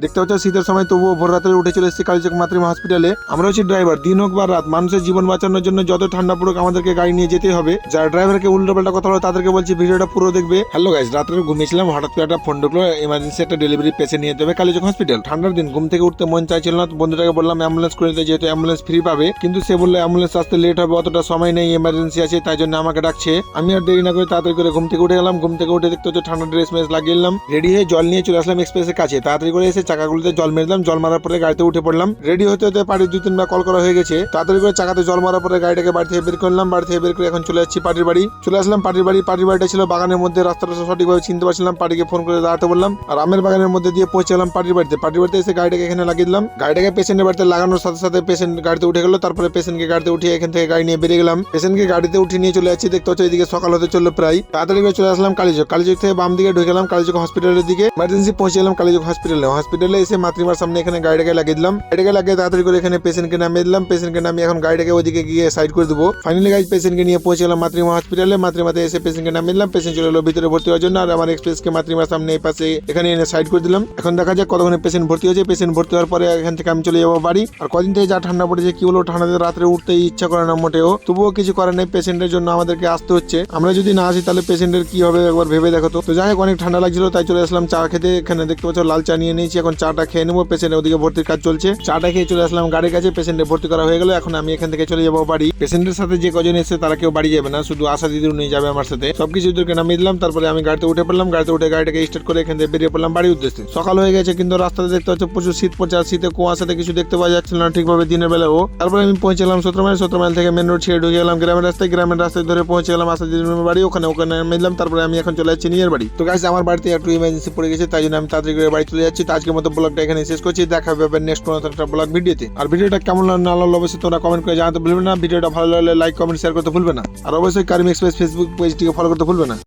দেখতে পাচ্ছ শীতের সময় তবুও ভোর রাতে উঠে চলে এসেছি কালীচক মাতৃমা হসপিটালে। আমরা হচ্ছে ড্রাইভার, দিন হোক বা রাত, মানুষের জীবন বাঁচানোর জন্য যত ঠান্ডা পড়ুক আমাদেরকে গাড়ি নিয়ে যেতে হবে। যারা ড্রাইভারকে উল্টোপাল্টা কথা বলে তাদেরকে বলছি ভিডিওটা পুরো দেখবে। হ্যালো গাইস, রাত্রে ঘুমিয়েছিলাম, হঠাৎ করে একটা ফোন ঢুকলো, এমার্জেন্সি একটা ডেলিভারি পেশেন্ট নিয়ে যেতে হবে কালীচক হসপিটাল। ঠান্ডার দিন, ঘুম থেকে উঠতে মন চাইছিল না, বন্ধুটাকে বললাম অ্যাম্বুলেন্স করে দিতে, যেহেতু অ্যাম্বুলেন্স ফ্রি পাবে। কিন্তু সে বললো অ্যাম্বুলেন্স আসতে লেট হবে, অতটা সময় নেই, এমার্জেন্সি আছে, তাই জন্য আমাকে ডাকছে। আমি আর দেরি না করে তাড়াতাড়ি করে ঘুম থেকে উঠে গেলাম। ঘুম থেকে উঠে দেখতে হচ্ছে ঠান্ডা ড্রেস মেস লাগিয়ে নিলাম, রেডি হয়ে জল নিয়ে চলে আসলাম এক্সপ্রেসের কাছে। তাড়াতাড়ি করে এসে চাকাগুলোতে জল মেরে দিলাম, জল মারার পরে গাড়িতে উঠে পড়লাম। রেডি হতে হতে পার্টির 2-3বার কল করা হয়ে গেছে। তাড়াতাড়ি করে চাকাতে জল মারার পরে গাড়িটাকে বাড়ি থেকে বের করলাম। বাড়ি থেকে বের করে এখন চলে যাচ্ছি পার্টির বাড়ি। চলে আসলাম পার্টির বাড়ি। পার্টির বাড়িটা ছিল বাগানের মধ্যে, রাস্তাটা সঠিকভাবে চিনতে পারছিলাম। পার্টিকে ফোন করে দাঁড়াতে বললাম আর আমের বাগানের মধ্যে দিয়ে পৌঁছে গেলাম পার্টির বাড়িতে। পার্টির বাড়িতে এসে গাড়িটাকে এখানে লাগিয়ে দিলাম। গাড়িটাকে পেশেন্টের বাড়িতে লাগানোর সাথে সাথে পেশেন্ট গাড়িতে উঠে গেল। তারপরে পেশেন্টকে গাড়িতে উঠিয়ে এখান থেকে গাড়ি নিয়ে বেরিয়ে গেলাম। পেশেন্টকে গাড়িতে উঠিয়ে নিয়ে চলে যাচ্ছি। দেখতে হচ্ছে এদিকে সকাল হতে চললো প্রায়। তাড়াতাড়ি করে চলে আসলাম কালীচক। কালীচক থেকে বাম দিকে ঢুকে গেলাম কালীচক হসপিটালের দিকে। ইমার্জেন্সি পৌঁছে গেলাম কালীচক হসপিটালে। হসপিটালে এসে মাতৃমার সামনে এখানে গাড়িটাকে লাগিয়ে দিলাম। গাড়িটাকে লাগিয়ে তাড়াতাড়ি করে এখানে পেশেন্টকে নামিয়ে দিলাম। পেশেন্টকে নামিয়ে এখন গাড়িটাকে ওইদিকে গিয়ে সাইড করে দেবো। ফাইনালি গাইজ পেশেন্টকে নিয়ে পৌঁছে গেলাম মাতৃমা হসপিটালে। মাতৃমাতে এসে পেশেন্টকে নামিয়ে দিলাম। পেশেন্ট চলে এলো ভিতরে ভর্তি হওয়ার জন্য। আর আমার এক্সপ্রেসকে মাতৃমার সামনে এই পাশে এখানে এনে সাইড করে দিলাম। এখন দেখা যাক কতক্ষণে পেশেন্ট ভর্তি হয়েছে। পেশেন্ট ভর্তি হওয়ার পরে এখান থেকে আমি চলে যাবো বাড়ি। আর কদিন থেকে যা ঠান্ডা পড়েছে, কি হলো, ঠান্ডাতে রাত্রে উঠতে ইচ্ছা করে না মোটেও, তবুও কিছু করার নেই, পেশেন্টের জন্য আমাদেরকে আসতে হচ্ছে। আমরা যদি না আসি তাহলে পেশেন্টের কি হবে একবার ভেবে দেখো তো। যাই হোক, অনেক ঠান্ডা লাগছিল, তাই চলে আসলাম চা খেতে। এখানে দেখতে পাচ্ছ লাল চা নিয়ে নিয়েছি, এখন চাটা খেয়ে নেবো। পেশেন্টের ওদিকে ভর্তির কাজ চলছে। চাটা খেয়ে চলে আসলাম গাড়ির কাছে। পেশেন্টে ভর্তি করা হয়ে গেল। এখন আমি এখান থেকে চলে যাবো বাড়ি। পেশেন্টের সাথে যে কজন এসে তারা কেউ বাড়ি যাবে না, শুধু আশা দিদিও নিয়ে যাবে আমার সাথে। সবকিছু ওদেরকে নামিয়ে দিলাম। তারপরে আমি গাড়িতে উঠে পড়লাম। গাড়িতে উঠে গাড়িটাকে স্টার্ট করে এখান থেকে বেরিয়ে পড়লাম বাড়ির উদ্দেশ্যে। সকাল হয়ে গেছে, কিন্তু রাস্তাতে দেখতে পাচ্ছ প্রচুর শীত পড়ছে। আর শীতে কুয়াশাতে কিছু দেখতে পাওয়া যাচ্ছিল না ঠিকভাবে দিনের বেলাও। তারপরে আমি পৌঁছে গেলাম 17 মাইল। 17 মাইল থেকে মেন রোড ছেড়ে ঢুকে গেলাম গ্রামের রাস্তায়। গ্রামের রাস্তায় ধরে পৌঁছে গেলাম আশা দিদির বাড়ি। ওখানে নামিয়ে দিলাম। তারপরে আমি এখন চলে যাচ্ছি নিজের বাড়ি। তো গাইস, আমার বাড়িতে একটু ইমার্জেন্সি পড়ে গেছে, তাই জন্য আমি তাড়াতাড়ি করে বাড়ি চলে যাচ্ছি। তো আজকের মতো ব্লগটা এখানে শেষ করছি। দেখা হবে নেক্সট কোনো একটা ব্লগ ভিডিওতে। আর ভিডিওটা কেমন না লাগলো অবশ্যই তোমরা কমেন্ট করে জানাতে ভুলবে না। ভিডিওটা ভালো লাগলে লাইক কমেন্ট শেয়ার করতে ভুলবে না। আর অবশ্যই কারিম এক্সপ্রেস ফেসবুক পেজটিকে ফলো করতে ভুলবে না।